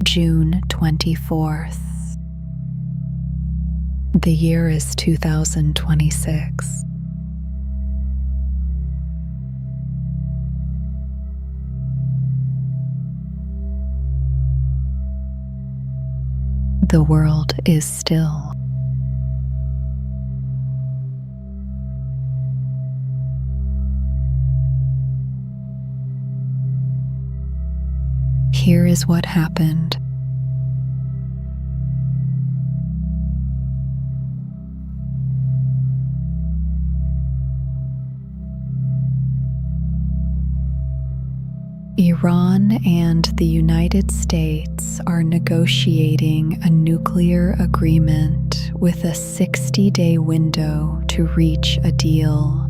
June 24th. The year is 2026. The world is still. Here is what happened. Iran and the United States are negotiating a nuclear agreement with a 60-day window to reach a deal.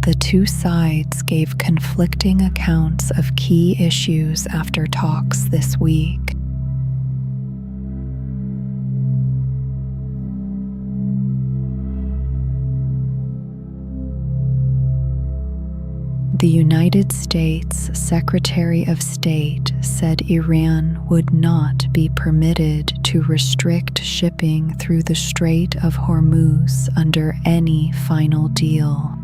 The two sides gave conflicting accounts of key issues after talks this week. The United States Secretary of State said Iran would not be permitted to restrict shipping through the Strait of Hormuz under any final deal.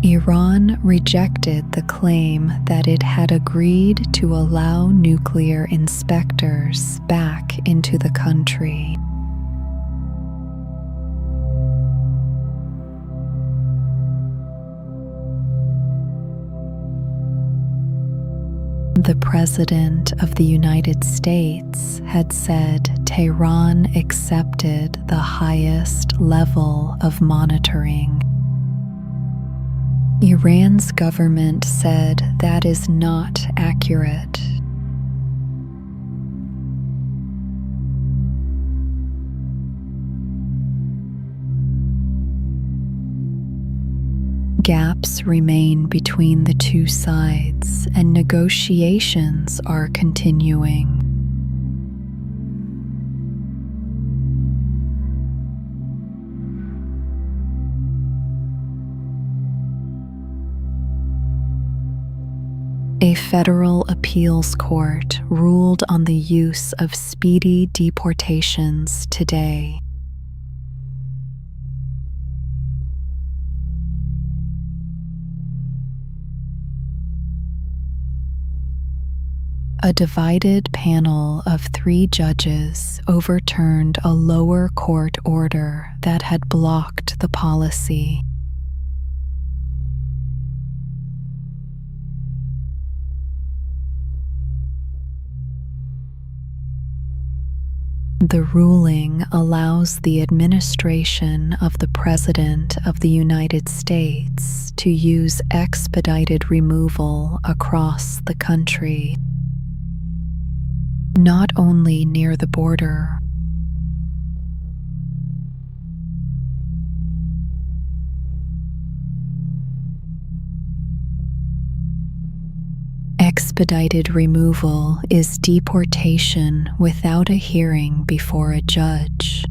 Iran rejected the claim that it had agreed to allow nuclear inspectors back into the country. The President of the United States had said Tehran accepted the highest level of monitoring. Iran's government said that is not accurate. Gaps remain between the two sides, and negotiations are continuing. A federal appeals court ruled on the use of speedy deportations today. A divided panel of 3 judges overturned a lower court order that had blocked the policy. The ruling allows the administration of the President of the United States to use expedited removal across the country, not only near the border. Expedited removal is deportation without a hearing before a judge.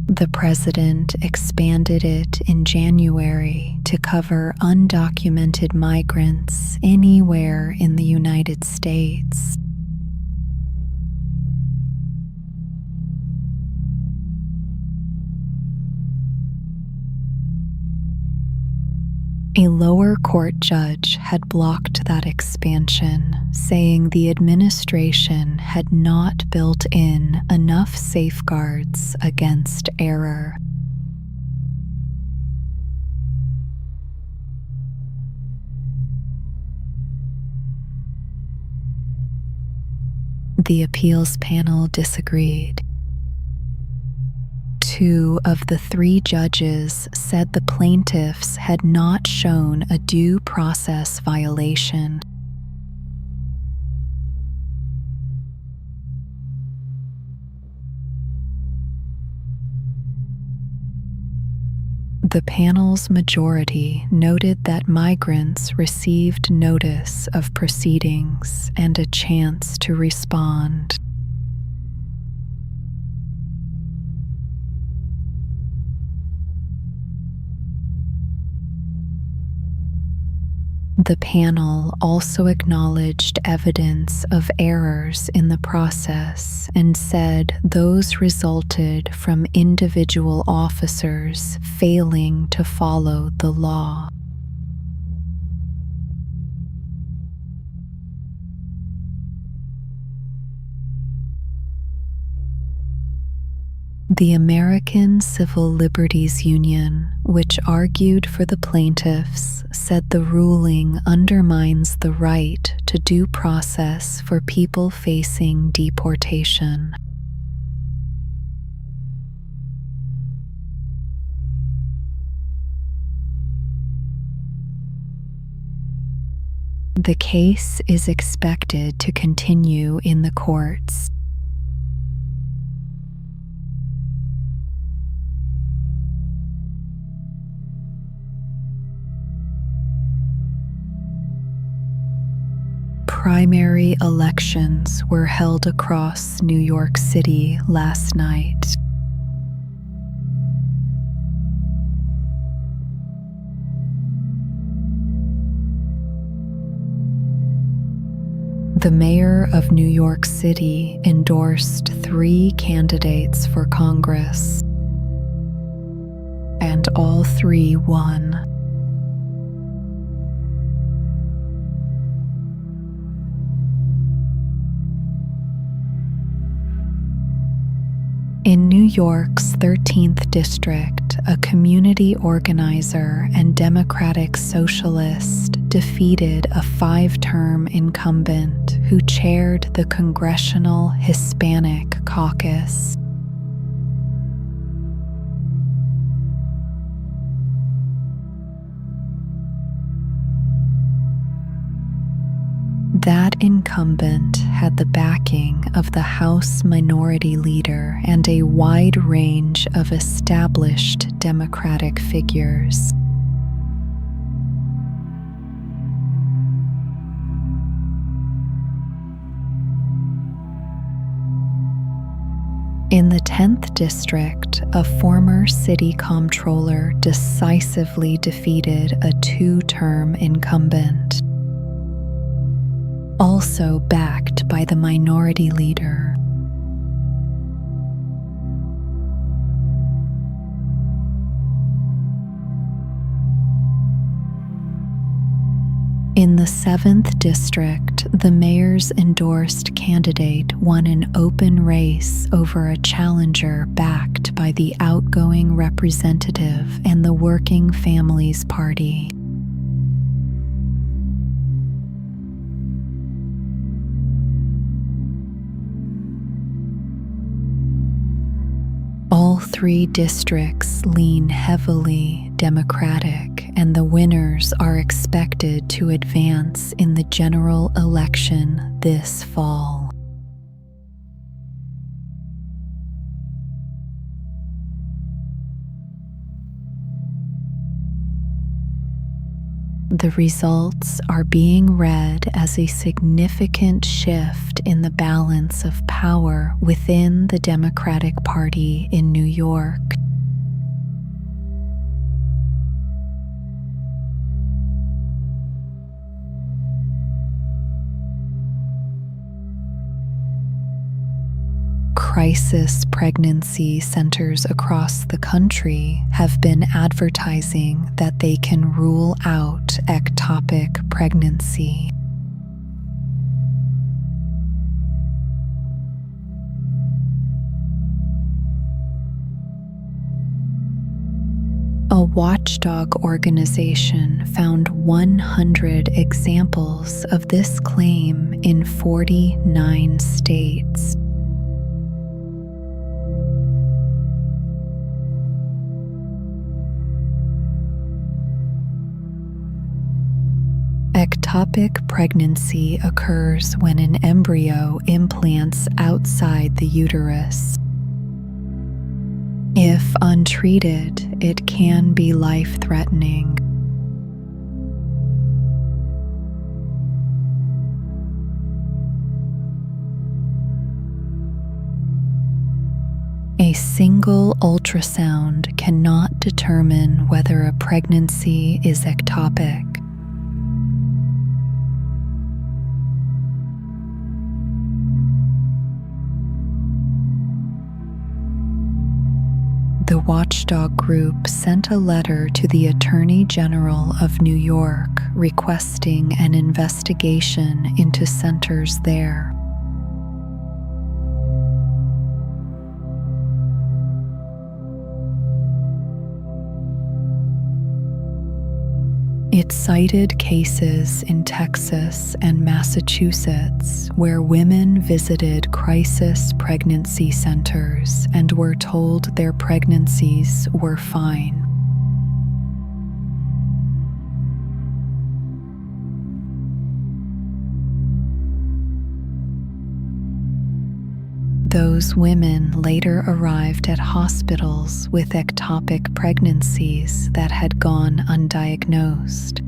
The president expanded it in January to cover undocumented migrants anywhere in the United States. A lower court judge had blocked that expansion, saying the administration had not built in enough safeguards against error. The appeals panel disagreed. 2 of the 3 judges said the plaintiffs had not shown a due process violation. The panel's majority noted that migrants received notice of proceedings and a chance to respond. The panel also acknowledged evidence of errors in the process and said those resulted from individual officers failing to follow the law. The American Civil Liberties Union, which argued for the plaintiffs, said the ruling undermines the right to due process for people facing deportation. The case is expected to continue in the courts. Primary elections were held across New York City last night. The mayor of New York City endorsed 3 candidates for Congress, and all 3 won. In New York's 13th District, a community organizer and Democratic Socialist defeated a 5-term incumbent who chaired the Congressional Hispanic Caucus. That incumbent had the backing of the House Minority Leader and a wide range of established Democratic figures. In the 10th District, a former city comptroller decisively defeated a 2-term incumbent, also backed by the minority leader. In the 7th District, the mayor's endorsed candidate won an open race over a challenger backed by the outgoing representative and the Working Families Party. All 3 districts lean heavily Democratic, and the winners are expected to advance in the general election this fall. The results are being read as a significant shift in the balance of power within the Democratic Party in New York. Crisis pregnancy centers across the country have been advertising that they can rule out ectopic pregnancy. A watchdog organization found 100 examples of this claim in 49 states. Ectopic pregnancy occurs when an embryo implants outside the uterus. If untreated, it can be life-threatening. A single ultrasound cannot determine whether a pregnancy is ectopic. The watchdog group sent a letter to the Attorney General of New York requesting an investigation into centers there. It cited cases in Texas and Massachusetts where women visited crisis pregnancy centers and were told their pregnancies were fine. Those women later arrived at hospitals with ectopic pregnancies that had gone undiagnosed.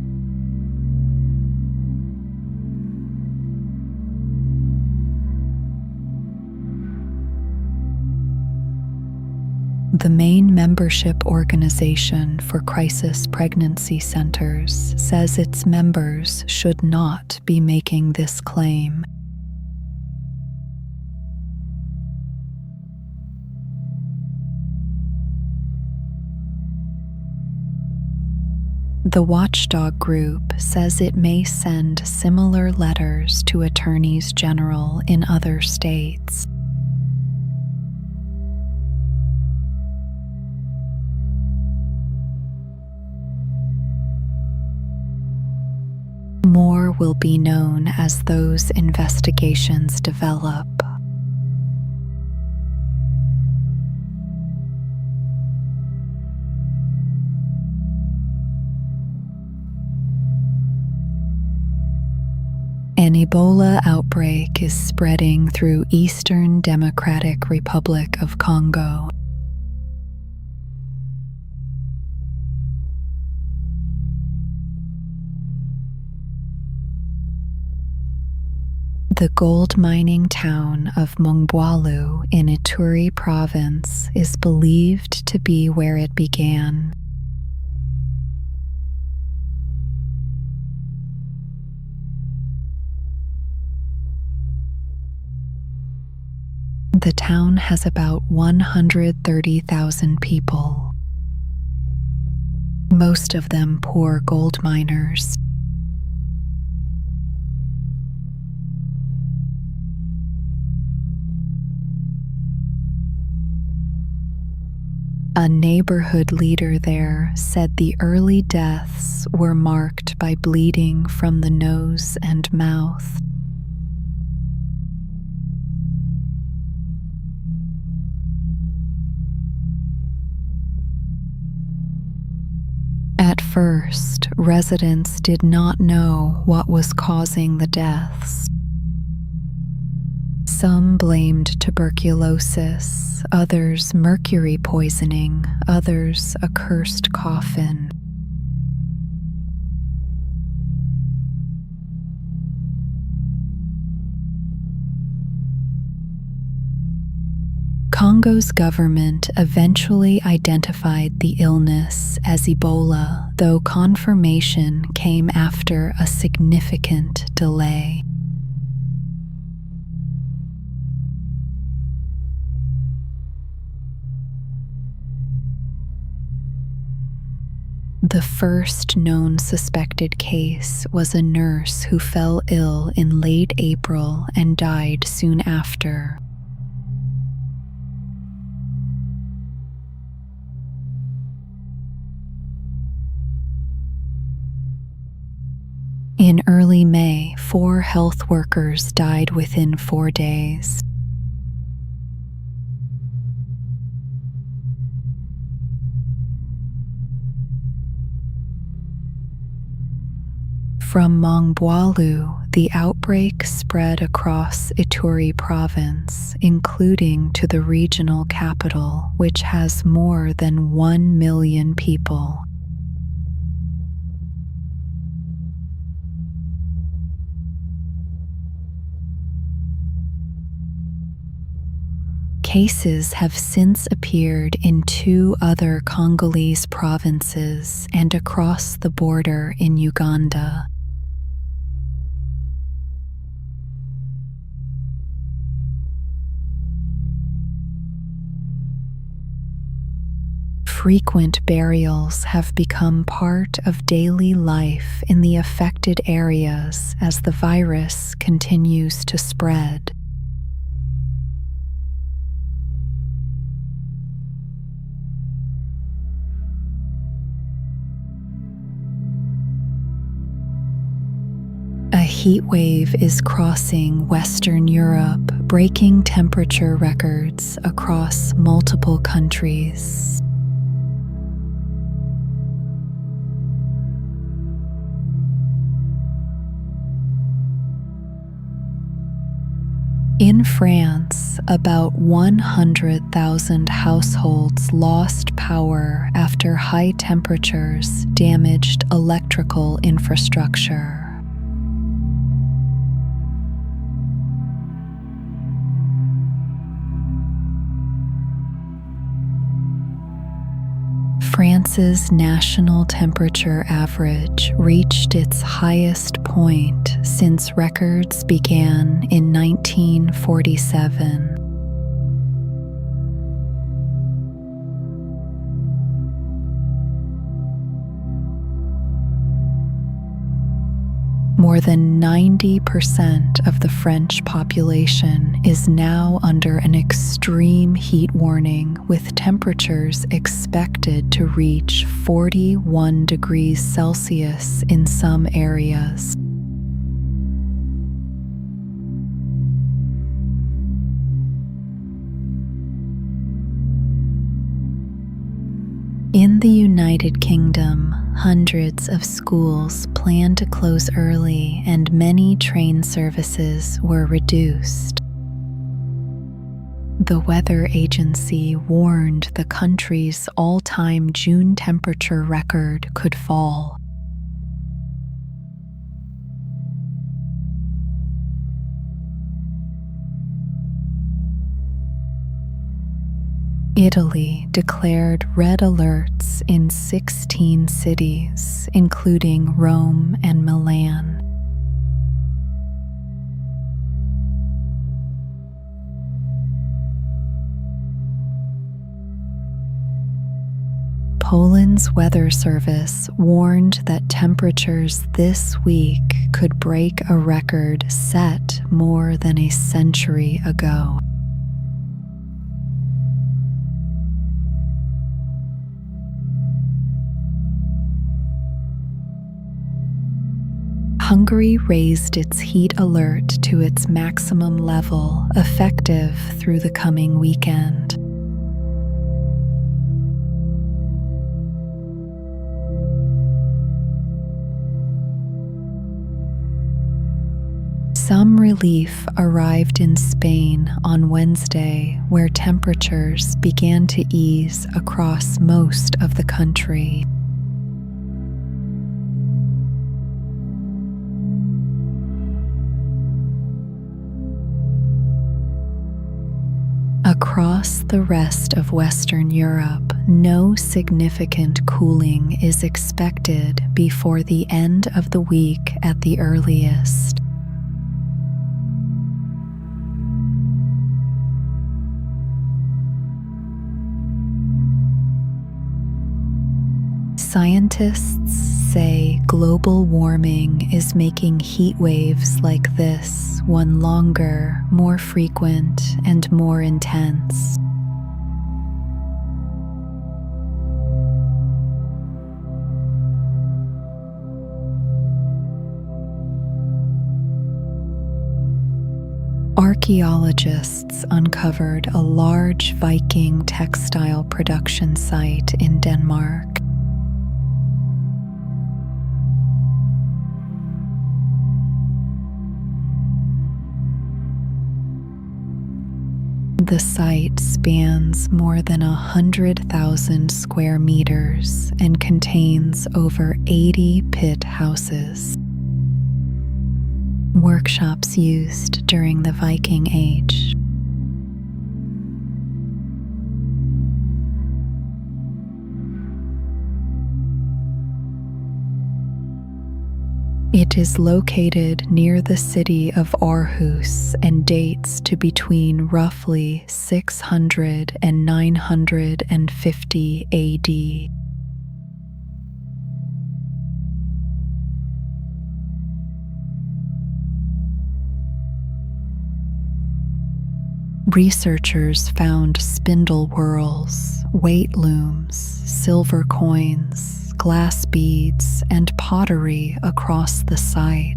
The main membership organization for crisis pregnancy centers says its members should not be making this claim. The watchdog group says it may send similar letters to attorneys general in other states. More will be known as those investigations develop. An Ebola outbreak is spreading through Eastern Democratic Republic of Congo. The gold mining town of Mongwalu in Ituri province is believed to be where it began. The town has about 130,000 people, most of them poor gold miners. A neighborhood leader there said the early deaths were marked by bleeding from the nose and mouth. At first, residents did not know what was causing the deaths. Some blamed tuberculosis, others mercury poisoning, others a cursed coffin. Congo's government eventually identified the illness as Ebola, though confirmation came after a significant delay. The first known suspected case was a nurse who fell ill in late April and died soon after. In early May, 4 health workers died within 4 days. From Mongboalu, the outbreak spread across Ituri province, including to the regional capital, which has more than 1 million people. Cases have since appeared in 2 other Congolese provinces and across the border in Uganda. Frequent burials have become part of daily life in the affected areas as the virus continues to spread. A heat wave is crossing Western Europe, breaking temperature records across multiple countries. In France, about 100,000 households lost power after high temperatures damaged electrical infrastructure. France's national temperature average reached its highest point since records began in 1947. More than 90% of the French population is now under an extreme heat warning, with temperatures expected to reach 41 degrees Celsius in some areas. In the United Kingdom, hundreds of schools plan to close early and many train services were reduced. The weather agency warned the country's all-time June temperature record could fall. Italy declared red alerts in 16 cities, including Rome and Milan. Poland's weather service warned that temperatures this week could break a record set more than a century ago. Hungary raised its heat alert to its maximum level, effective through the coming weekend. Some relief arrived in Spain on Wednesday, where temperatures began to ease across most of the country. Across the rest of Western Europe, no significant cooling is expected before the end of the week at the earliest. Scientists say global warming is making heat waves like this one longer, more frequent, and more intense. Archaeologists uncovered a large Viking textile production site in Denmark. The site spans more than 100,000 square meters and contains over 80 pit houses. Workshops used during the Viking Age. It is located near the city of Aarhus and dates to between roughly 600 and 950 AD. Researchers found spindle whorls, weight looms, silver coins, glass beads, and pottery across the site.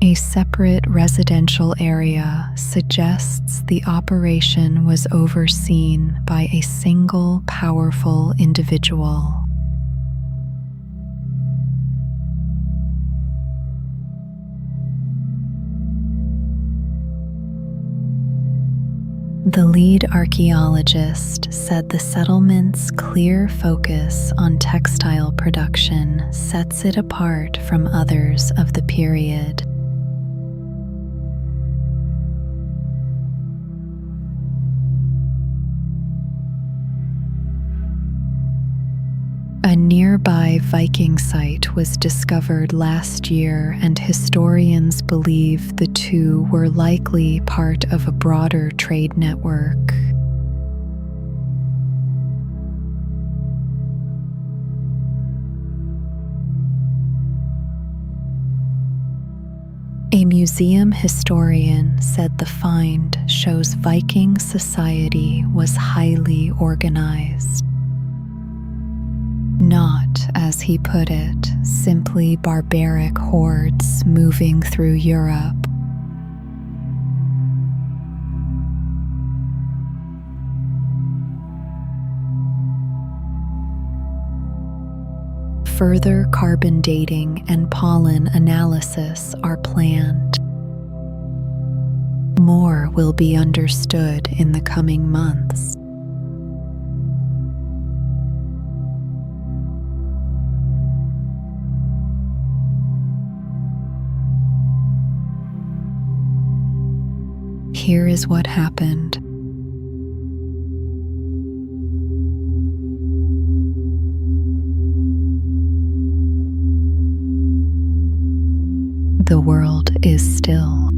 A separate residential area suggests the operation was overseen by a single powerful individual. The lead archaeologist said the settlement's clear focus on textile production sets it apart from others of the period. A nearby Viking site was discovered last year, and historians believe the two were likely part of a broader trade network. A museum historian said the find shows Viking society was highly organized. Not, as he put it, simply barbaric hordes moving through Europe. Further carbon dating and pollen analysis are planned. More will be understood in the coming months. Here is what happened. The world is still.